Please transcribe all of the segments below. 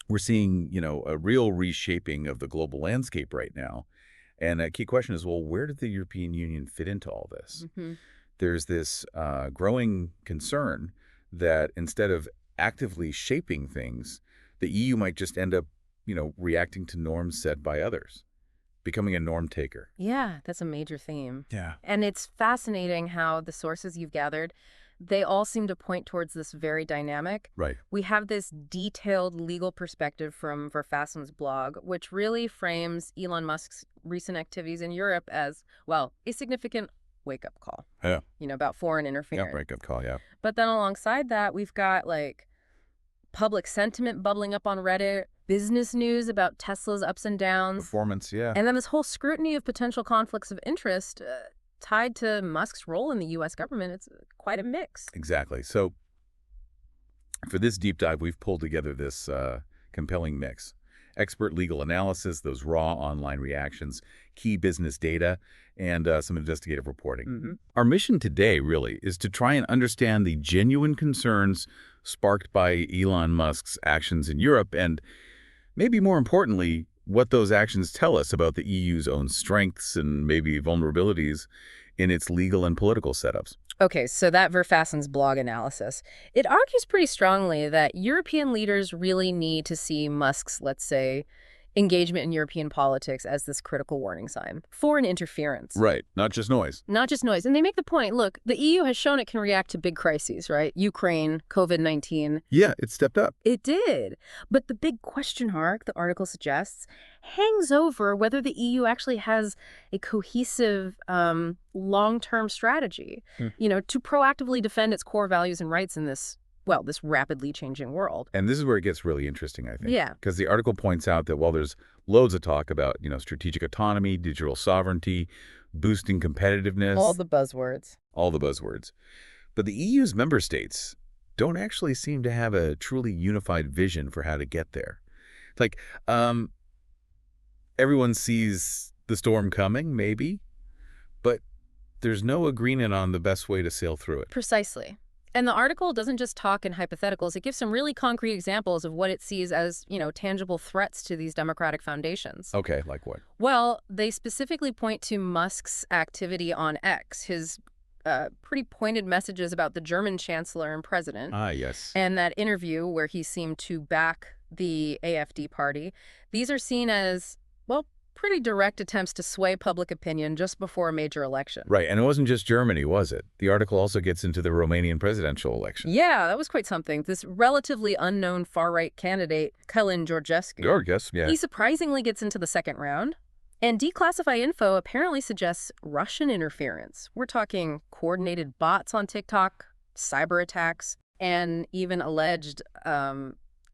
we're seeing, a real reshaping of the global landscape right now. And a key question is, well, where did the European Union fit into all this? Mm-hmm. There's this growing concern that instead of actively shaping things, the EU might just end up, reacting to norms set by others, becoming a norm taker. Yeah, that's a major theme. Yeah. And it's fascinating how the sources you've gathered, they all seem to point towards this very dynamic. Right. We have this detailed legal perspective from Verfassungsblog, which really frames Elon Musk's recent activities in Europe as, well, a significant wake-up call. Yeah. About foreign interference. Yeah, wake-up call, yeah. But then alongside that, we've got, public sentiment bubbling up on Reddit, business news about Tesla's ups and downs. Performance, yeah. And then this whole scrutiny of potential conflicts of interest tied to Musk's role in the U.S. government. It's quite a mix. Exactly. So for this deep dive, we've pulled together this compelling mix. Expert legal analysis, those raw online reactions, key business data, and some investigative reporting. Mm-hmm. Our mission today, really, is to try and understand the genuine concerns sparked by Elon Musk's actions in Europe, and maybe more importantly, what those actions tell us about the EU's own strengths and maybe vulnerabilities in its legal and political setups. Okay, so that Verfassungsblog analysis, it argues pretty strongly that European leaders really need to see Musk's, let's say, engagement in European politics as this critical warning sign. Foreign interference. Right, not just noise. Not just noise. And they make the point, look, the EU has shown it can react to big crises, right? Ukraine, COVID-19. Yeah, it stepped up. It did. But the big question mark, the article suggests, hangs over whether the EU actually has a cohesive long-term strategy, to proactively defend its core values and rights in this rapidly changing world. And this is where it gets really interesting, I think. Yeah. Because the article points out that while there's loads of talk about, strategic autonomy, digital sovereignty, boosting competitiveness. All the buzzwords. But the EU's member states don't actually seem to have a truly unified vision for how to get there. Like, everyone sees the storm coming, maybe, but there's no agreement on the best way to sail through it. Precisely. And the article doesn't just talk in hypotheticals. It gives some really concrete examples of what it sees as, tangible threats to these democratic foundations. Okay, like what? Well, they specifically point to Musk's activity on X, his pretty pointed messages about the German chancellor and president. Ah, yes. And that interview where he seemed to back the AfD party. These are seen as, pretty direct attempts to sway public opinion just before a major election. Right, and it wasn't just Germany, was it? The article also gets into the Romanian presidential election. Yeah, that was quite something. This relatively unknown far-right candidate, Carolyn, yeah. He surprisingly gets into the second round. And declassified info apparently suggests Russian interference. We're talking coordinated bots on TikTok, cyber attacks, and even alleged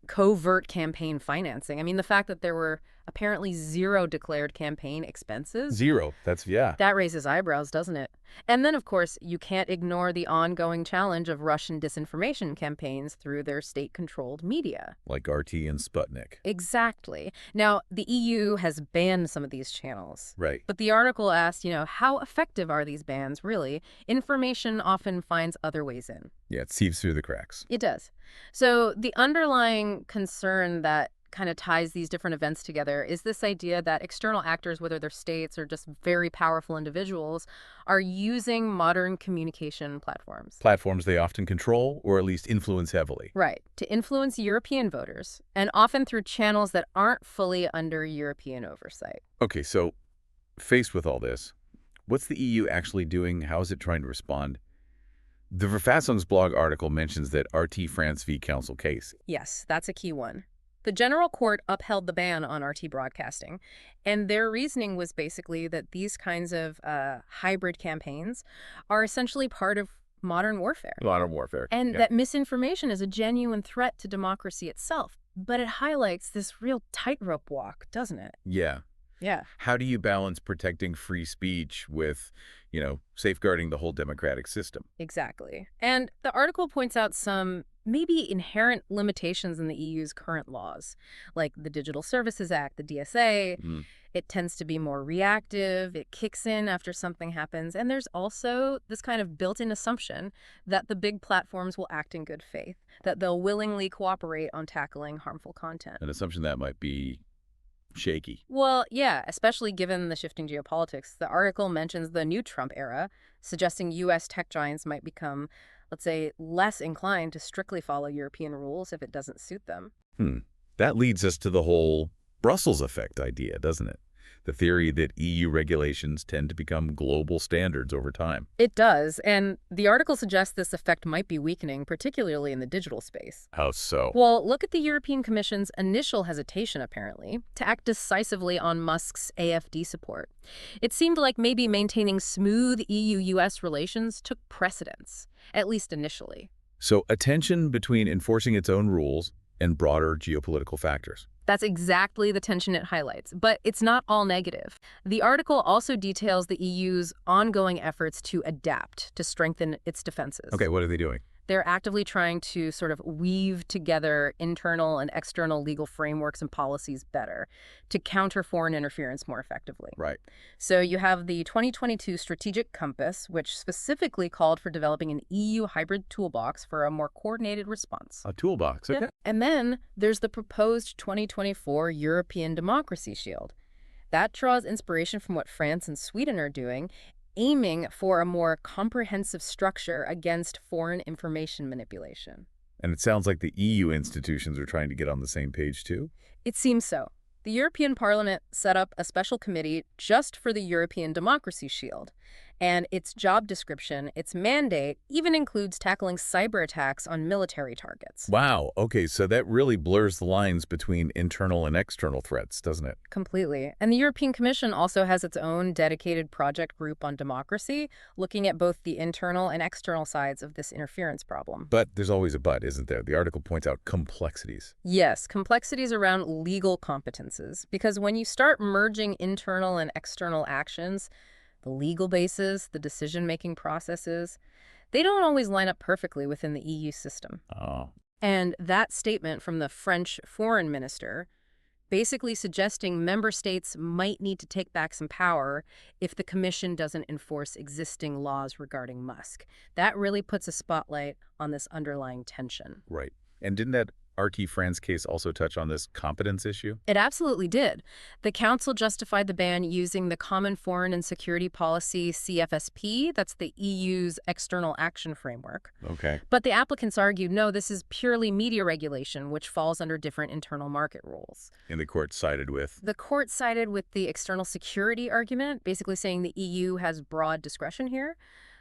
covert campaign financing. I mean, the fact that there were apparently zero declared campaign expenses. Zero. That raises eyebrows, doesn't it? And then, of course, you can't ignore the ongoing challenge of Russian disinformation campaigns through their state-controlled media. Like RT and Sputnik. Exactly. Now, the EU has banned some of these channels. Right. But the article asked, how effective are these bans, really? Information often finds other ways in. Yeah, it seeps through the cracks. It does. So the underlying concern that kind of ties these different events together is this idea that external actors, whether they're states or just very powerful individuals, are using modern communication platforms. Platforms they often control or at least influence heavily. Right, to influence European voters, and often through channels that aren't fully under European oversight. Okay, so faced with all this, what's the EU actually doing? How is it trying to respond? The Verfassungsblog article mentions that RT France v. Council case. Yes, that's a key one. The General Court upheld the ban on RT broadcasting, and their reasoning was basically that these kinds of hybrid campaigns are essentially part of modern warfare. And that misinformation is a genuine threat to democracy itself. But it highlights this real tightrope walk, doesn't it? Yeah. Yeah. How do you balance protecting free speech with, safeguarding the whole democratic system? Exactly. And the article points out some maybe inherent limitations in the EU's current laws, like the Digital Services Act, the DSA. Mm. It tends to be more reactive. It kicks in after something happens. And there's also this kind of built-in assumption that the big platforms will act in good faith, that they'll willingly cooperate on tackling harmful content. An assumption that might be shaky. Well, yeah, especially given the shifting geopolitics. The article mentions the new Trump era, suggesting U.S. tech giants might become, let's say, less inclined to strictly follow European rules if it doesn't suit them. That leads us to the whole Brussels effect idea, doesn't it? The theory that EU regulations tend to become global standards over time. It does, and the article suggests this effect might be weakening, particularly in the digital space. How so? Well, look at the European Commission's initial hesitation, apparently, to act decisively on Musk's AFD support. It seemed like maybe maintaining smooth EU-US relations took precedence, at least initially. So a tension between enforcing its own rules and broader geopolitical factors. That's exactly the tension it highlights, but it's not all negative. The article also details the EU's ongoing efforts to adapt to strengthen its defenses. Okay, what are they doing? They're actively trying to sort of weave together internal and external legal frameworks and policies better to counter foreign interference more effectively. Right. So you have the 2022 Strategic Compass, which specifically called for developing an EU hybrid toolbox for a more coordinated response. A toolbox, okay. Yeah. And then there's the proposed 2024 European Democracy Shield. That draws inspiration from what France and Sweden are doing, aiming for a more comprehensive structure against foreign information manipulation. And it sounds like the EU institutions are trying to get on the same page, too? It seems so. The European Parliament set up a special committee just for the European Democracy Shield. And its job description, its mandate, even includes tackling cyber attacks on military targets. Wow. Okay, so that really blurs the lines between internal and external threats, doesn't it? Completely. And the European Commission also has its own dedicated project group on democracy, looking at both the internal and external sides of this interference problem. But there's always a but, isn't there? The article points out complexities. Yes, complexities around legal competences. Because when you start merging internal and external actions, the legal basis, the decision-making processes, they don't always line up perfectly within the EU system. Oh. And that statement from the French foreign minister basically suggesting member states might need to take back some power if the Commission doesn't enforce existing laws regarding Musk. That really puts a spotlight on this underlying tension. Right. And didn't that RT France case also touch on this competence issue? It absolutely did. The Council justified the ban using the Common Foreign and Security Policy CFSP, that's the EU's external action framework. Okay. But the applicants argued, no, this is purely media regulation, which falls under different internal market rules. And the court sided with? The court sided with the external security argument, basically saying the EU has broad discretion here.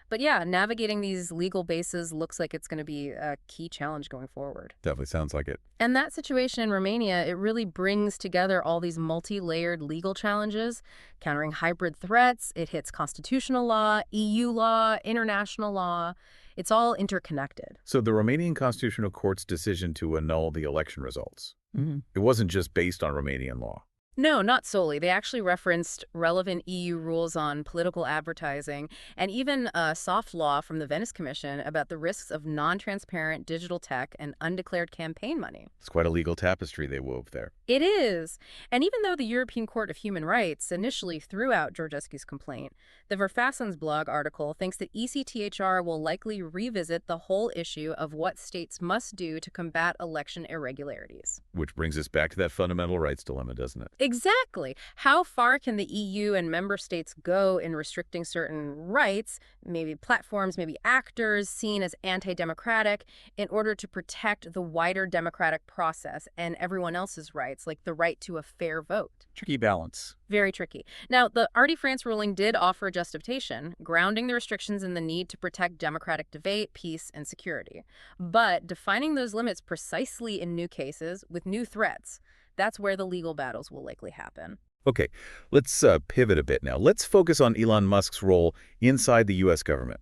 But yeah, navigating these legal bases looks like it's going to be a key challenge going forward. Definitely sounds like it. And that situation in Romania, it really brings together all these multi-layered legal challenges, countering hybrid threats. It hits constitutional law, EU law, international law. It's all interconnected. So the Romanian Constitutional Court's decision to annul the election results, it wasn't just based on Romanian law. No, not solely. They actually referenced relevant EU rules on political advertising and even a soft law from the Venice Commission about the risks of non-transparent digital tech and undeclared campaign money. It's quite a legal tapestry they wove there. It is. And even though the European Court of Human Rights initially threw out Georgescu's complaint, the Verfassungsblog article thinks that ECTHR will likely revisit the whole issue of what states must do to combat election irregularities. Which brings us back to that fundamental rights dilemma, doesn't it? Exactly. How far can the EU and member states go in restricting certain rights, maybe platforms, maybe actors seen as anti-democratic, in order to protect the wider democratic process and everyone else's rights, like the right to a fair vote? Tricky balance. Very tricky. Now, the RT France ruling did offer a justification, grounding the restrictions in the need to protect democratic debate, peace, and security. But defining those limits precisely in new cases with new threats, that's where the legal battles will likely happen. Okay, let's pivot a bit now. Let's focus on Elon Musk's role inside the U.S. government.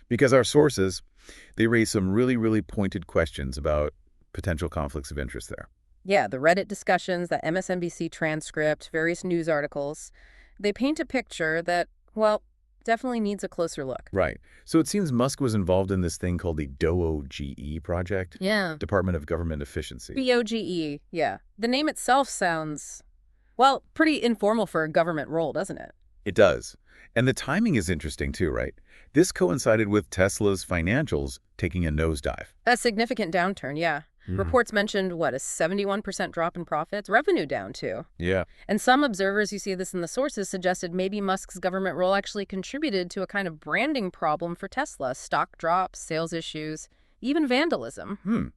Because our sources, they raise some really, really pointed questions about potential conflicts of interest there. Yeah, the Reddit discussions, the MSNBC transcript, various news articles, they paint a picture that, well, definitely needs a closer look. Right. So it seems Musk was involved in this thing called the DOGE project, Yeah. Department of Government Efficiency. BOGE, yeah. The name itself sounds, well, pretty informal for a government role, doesn't it? It does. And the timing is interesting too, right? This coincided with Tesla's financials taking a nosedive. A significant downturn, yeah. Reports mentioned, what, a 71% drop in profits? Revenue down, too. Yeah. And some observers, you see this in the sources, suggested maybe Musk's government role actually contributed to a kind of branding problem for Tesla. Stock drops, sales issues, even vandalism.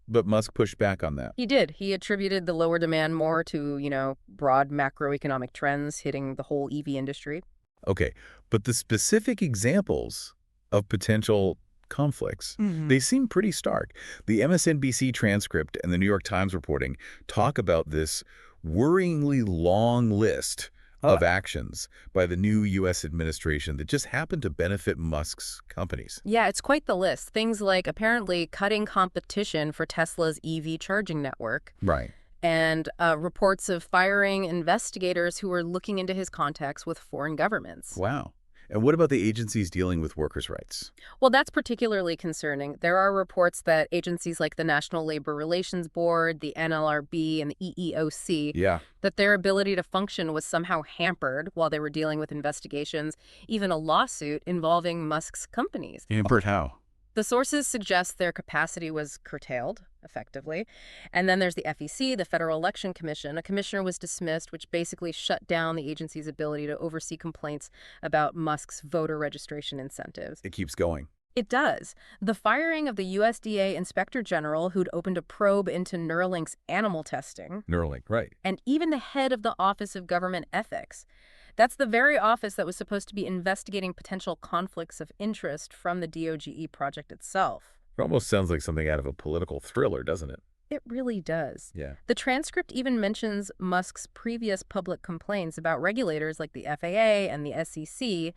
But Musk pushed back on that. He did. He attributed the lower demand more to, broad macroeconomic trends hitting the whole EV industry. Okay, but the specific examples of potential conflicts, they seem pretty stark. The MSNBC transcript and the New York Times reporting talk about this worryingly long list of actions by the new U.S. administration that just happen to benefit Musk's companies. Yeah, it's quite the list. Things like apparently cutting competition for Tesla's EV charging network. Right. And reports of firing investigators who were looking into his contacts with foreign governments. Wow. And what about the agencies dealing with workers' rights? Well, that's particularly concerning. There are reports that agencies like the National Labor Relations Board, the NLRB, and the EEOC, that their ability to function was somehow hampered while they were dealing with investigations, even a lawsuit involving Musk's companies. Hampered how? The sources suggest their capacity was curtailed, effectively. And then there's the FEC, the Federal Election Commission. A commissioner was dismissed, which basically shut down the agency's ability to oversee complaints about Musk's voter registration incentives. It keeps going. It does. The firing of the USDA Inspector General, who'd opened a probe into Neuralink's animal testing. Neuralink, right. And even the head of the Office of Government Ethics. That's the very office that was supposed to be investigating potential conflicts of interest from the DOGE project itself. It almost sounds like something out of a political thriller, doesn't it? It really does. Yeah. The transcript even mentions Musk's previous public complaints about regulators like the FAA and the SEC,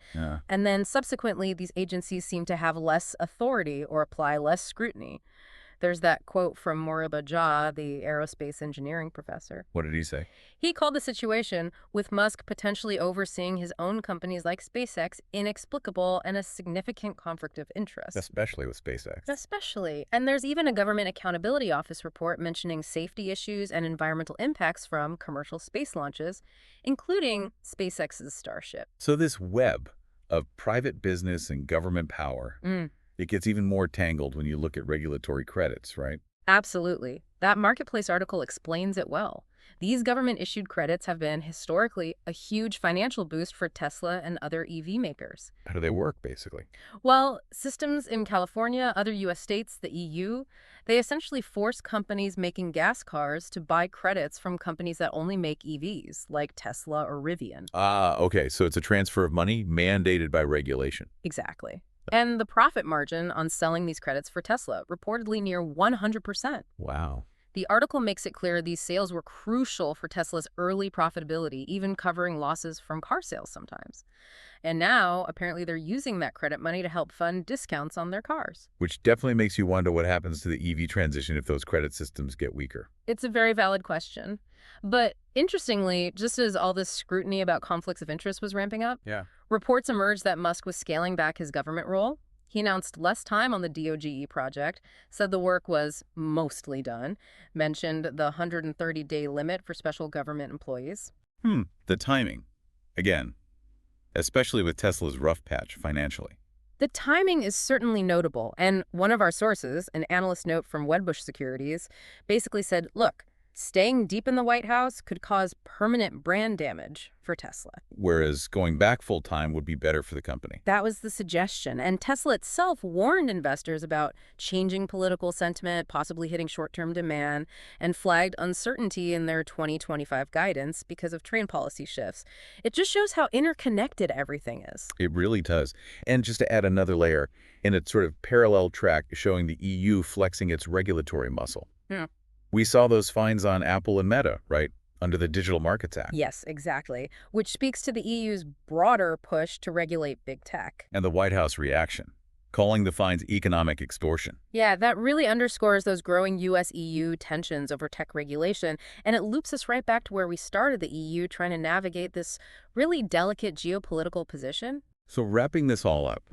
and then subsequently these agencies seem to have less authority or apply less scrutiny. There's that quote from Moribba Jah, the aerospace engineering professor. What did he say? He called the situation, with Musk potentially overseeing his own companies like SpaceX, inexplicable and a significant conflict of interest. Especially with SpaceX. Especially. And there's even a Government Accountability Office report mentioning safety issues and environmental impacts from commercial space launches, including SpaceX's Starship. So this web of private business and government power, it gets even more tangled when you look at regulatory credits, right? Absolutely. That Marketplace article explains it well. These government-issued credits have been, historically, a huge financial boost for Tesla and other EV makers. How do they work, basically? Well, systems in California, other U.S. states, the EU, they essentially force companies making gas cars to buy credits from companies that only make EVs, like Tesla or Rivian. Okay. So it's a transfer of money mandated by regulation. Exactly. And the profit margin on selling these credits for Tesla, reportedly near 100%. Wow. The article makes it clear these sales were crucial for Tesla's early profitability, even covering losses from car sales sometimes. And now, apparently, they're using that credit money to help fund discounts on their cars. Which definitely makes you wonder what happens to the EV transition if those credit systems get weaker. It's a very valid question. But interestingly, just as all this scrutiny about conflicts of interest was ramping up, reports emerged that Musk was scaling back his government role. He announced less time on the DOGE project, said the work was mostly done, mentioned the 130-day limit for special government employees. The timing. Again, especially with Tesla's rough patch financially. The timing is certainly notable, and one of our sources, an analyst note from Wedbush Securities, basically said, look, staying deep in the White House could cause permanent brand damage for Tesla. Whereas going back full-time would be better for the company. That was the suggestion. And Tesla itself warned investors about changing political sentiment, possibly hitting short-term demand, and flagged uncertainty in their 2025 guidance because of trade policy shifts. It just shows how interconnected everything is. It really does. And just to add another layer, in a sort of parallel track showing the EU flexing its regulatory muscle. Yeah. We saw those fines on Apple and Meta, right, under the Digital Markets Act. Yes, exactly, which speaks to the EU's broader push to regulate big tech. And the White House reaction. calling the fines economic extortion. Yeah, that really underscores those growing US-EU tensions over tech regulation, and it loops us right back to where we started the EU trying to navigate this really delicate geopolitical position. So wrapping this all up,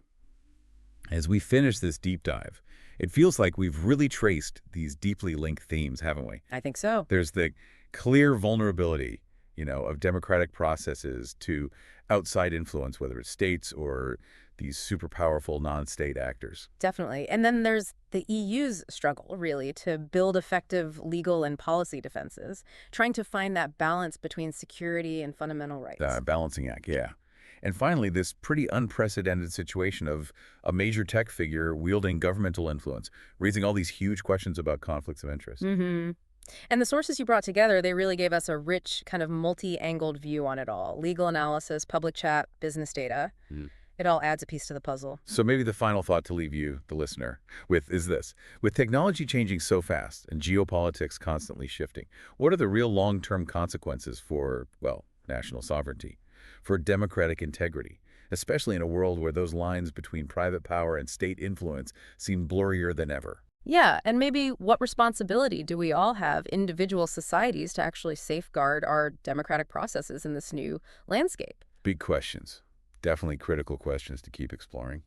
as we finish this deep dive, it feels like we've really traced these deeply linked themes, haven't we? I think so. There's the clear vulnerability, of democratic processes to outside influence, whether it's states or these super powerful non-state actors. Definitely. And then there's the EU's struggle, really, to build effective legal and policy defenses, trying to find that balance between security and fundamental rights. Balancing act, yeah. And finally, this pretty unprecedented situation of a major tech figure wielding governmental influence, raising all these huge questions about conflicts of interest. Mm-hmm. And the sources you brought together, they really gave us a rich, kind of multi-angled view on it all. Legal analysis, public chat, business data. It all adds a piece to the puzzle. So maybe the final thought to leave you, the listener, with is this. With technology changing so fast and geopolitics constantly shifting, what are the real long-term consequences for, well, national sovereignty, for democratic integrity, especially in a world where those lines between private power and state influence seem blurrier than ever? Yeah, and maybe what responsibility do we all have, individual societies, to actually safeguard our democratic processes in this new landscape? Big questions. Definitely critical questions to keep exploring.